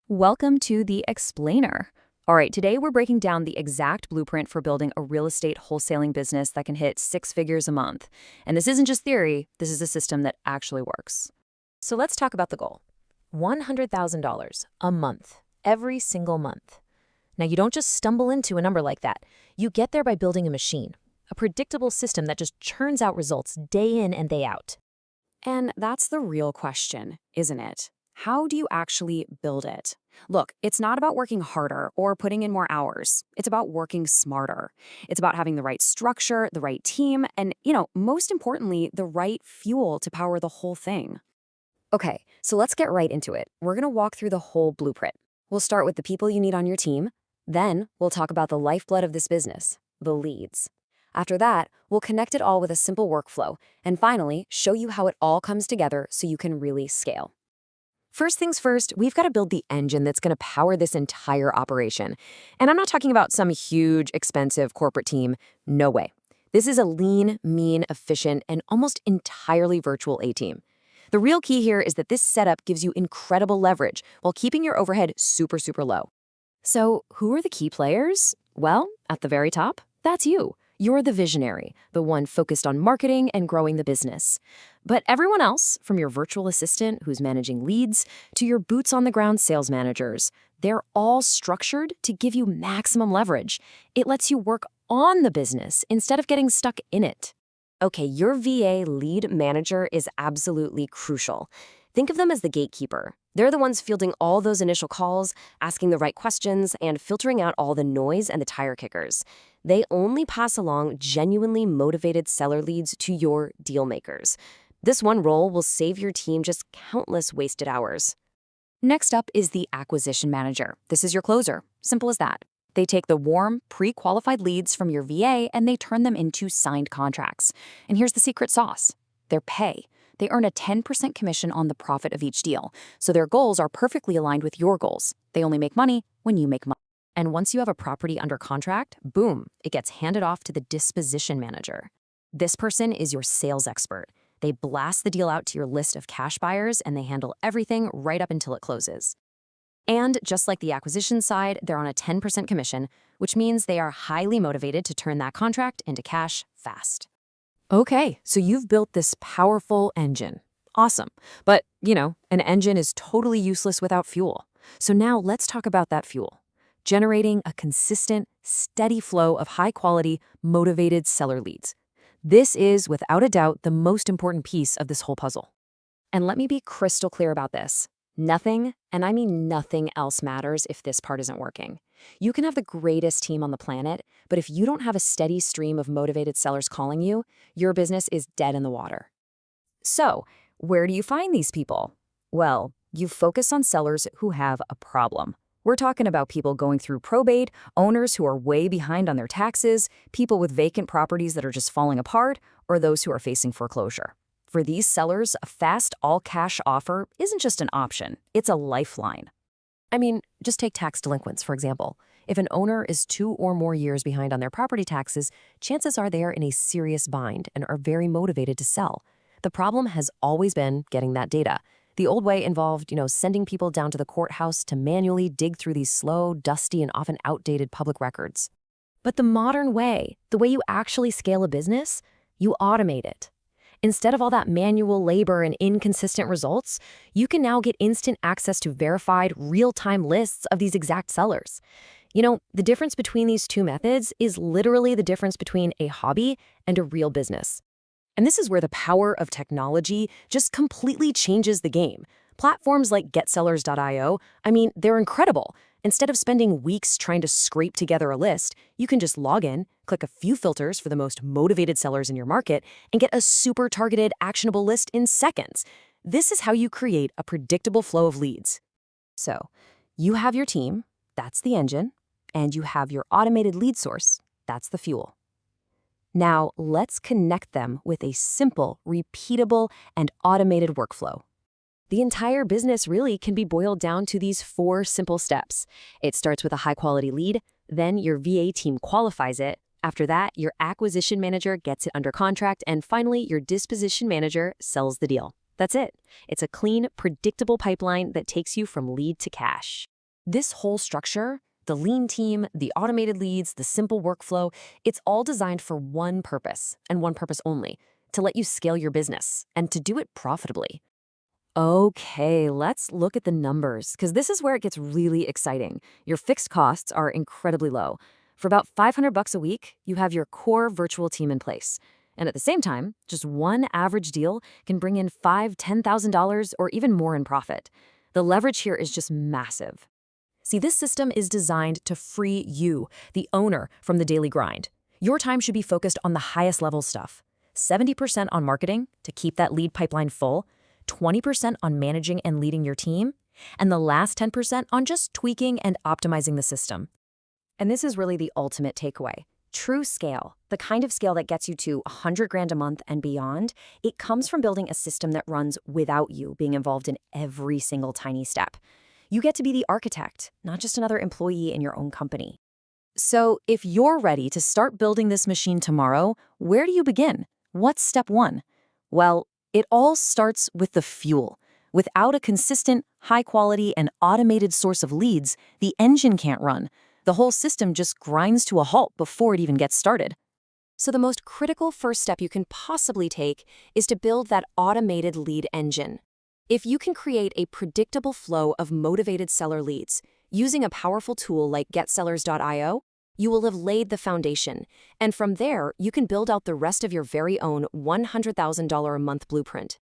Welcome to the Explainer. All right, today we're breaking down the exact blueprint for building a real estate wholesaling business that can hit 6 figures a month. And this isn't just theory, this is a system that actually works. So let's talk about the goal. $100,000 a month, every single month. Now, you don't just stumble into a number like that. You get there by building a machine, a predictable system that just churns out results day in and day out. And that's the real question, isn't it? How do you actually build it? Look, it's not about working harder or putting in more hours. It's about working smarter. It's about having the right structure, the right team, and, most importantly, the right fuel to power the whole thing. Okay, so let's get right into it. We're going to walk through the whole blueprint. We'll start with the people you need on your team. Then we'll talk about the lifeblood of this business, the leads. After that, we'll connect it all with a simple workflow. And finally, show you how it all comes together so you can really scale. First things first, we've got to build the engine that's going to power this entire operation. And I'm not talking about some huge, expensive corporate team. No way. This is a lean, mean, efficient, and almost entirely virtual A-team. The real key here is that this setup gives you incredible leverage while keeping your overhead super, super low. So who are the key players? Well, at the very top, that's you. You're the visionary, the one focused on marketing and growing the business. But everyone else, from your virtual assistant who's managing leads to your boots-on-the-ground sales managers, they're all structured to give you maximum leverage. It lets you work on the business instead of getting stuck in it. Okay, your VA lead manager is absolutely crucial. Think of them as the gatekeeper. They're the ones fielding all those initial calls, asking the right questions, and filtering out all the noise and the tire kickers. They only pass along genuinely motivated seller leads to your deal makers. This one role will save your team just countless wasted hours. Next up is the acquisition manager. This is your closer. Simple as that. They take the warm, pre-qualified leads from your VA and they turn them into signed contracts. And here's the secret sauce: their pay. They earn a 10% commission on the profit of each deal, so their goals are perfectly aligned with your goals. They only make money when you make money. And once you have a property under contract, boom, it gets handed off to the disposition manager. This person is your sales expert. They blast the deal out to your list of cash buyers, and they handle everything right up until it closes. And just like the acquisition side, they're on a 10% commission, which means they are highly motivated to turn that contract into cash fast. Okay, so you've built this powerful engine. Awesome. But, an engine is totally useless without fuel. So now let's talk about that fuel. Generating a consistent, steady flow of high-quality, motivated seller leads. This is, without a doubt, the most important piece of this whole puzzle. And let me be crystal clear about this. Nothing, and I mean nothing else matters if this part isn't working. You can have the greatest team on the planet, but if you don't have a steady stream of motivated sellers calling you, your business is dead in the water. So, where do you find these people? Well, you focus on sellers who have a problem. We're talking about people going through probate, owners who are way behind on their taxes, people with vacant properties that are just falling apart, or those who are facing foreclosure. For these sellers, a fast, all-cash offer isn't just an option, it's a lifeline. I mean, just take tax delinquents, for example. If an owner is 2 or more years behind on their property taxes, chances are they are in a serious bind and are very motivated to sell. The problem has always been getting that data. The old way involved, sending people down to the courthouse to manually dig through these slow, dusty, and often outdated public records. But the modern way, the way you actually scale a business, you automate it. Instead of all that manual labor and inconsistent results, you can now get instant access to verified, real-time lists of these exact sellers. The difference between these two methods is literally the difference between a hobby and a real business. And this is where the power of technology just completely changes the game. Platforms like GetSellers.io, they're incredible. Instead of spending weeks trying to scrape together a list, you can just log in, click a few filters for the most motivated sellers in your market, and get a super targeted, actionable list in seconds. This is how you create a predictable flow of leads. So, you have your team, that's the engine, and you have your automated lead source, that's the fuel. Now, let's connect them with a simple, repeatable, and automated workflow. The entire business really can be boiled down to these 4 simple steps. It starts with a high-quality lead, then your VA team qualifies it. After that, your acquisition manager gets it under contract, and finally, your disposition manager sells the deal. That's it. It's a clean, predictable pipeline that takes you from lead to cash. This whole structure, the lean team, the automated leads, the simple workflow, it's all designed for one purpose, and one purpose only, to let you scale your business and to do it profitably. Okay, let's look at the numbers, because this is where it gets really exciting. Your fixed costs are incredibly low. For about $500 a week, you have your core virtual team in place. And at the same time, just one average deal can bring in $5,000, $10,000, or even more in profit. The leverage here is just massive. See, this system is designed to free you, the owner, from the daily grind. Your time should be focused on the highest level stuff. 70% on marketing to keep that lead pipeline full, 20% on managing and leading your team, and the last 10% on just tweaking and optimizing the system. And this is really the ultimate takeaway. True scale, the kind of scale that gets you to 100 grand a month and beyond, it comes from building a system that runs without you being involved in every single tiny step. You get to be the architect, not just another employee in your own company. So if you're ready to start building this machine tomorrow, where do you begin? What's step one? Well, it all starts with the fuel. Without a consistent, high-quality, and automated source of leads, the engine can't run. The whole system just grinds to a halt before it even gets started. So the most critical first step you can possibly take is to build that automated lead engine. If you can create a predictable flow of motivated seller leads using a powerful tool like GetSellers.io, you will have laid the foundation, and from there, you can build out the rest of your very own $100,000 a month blueprint.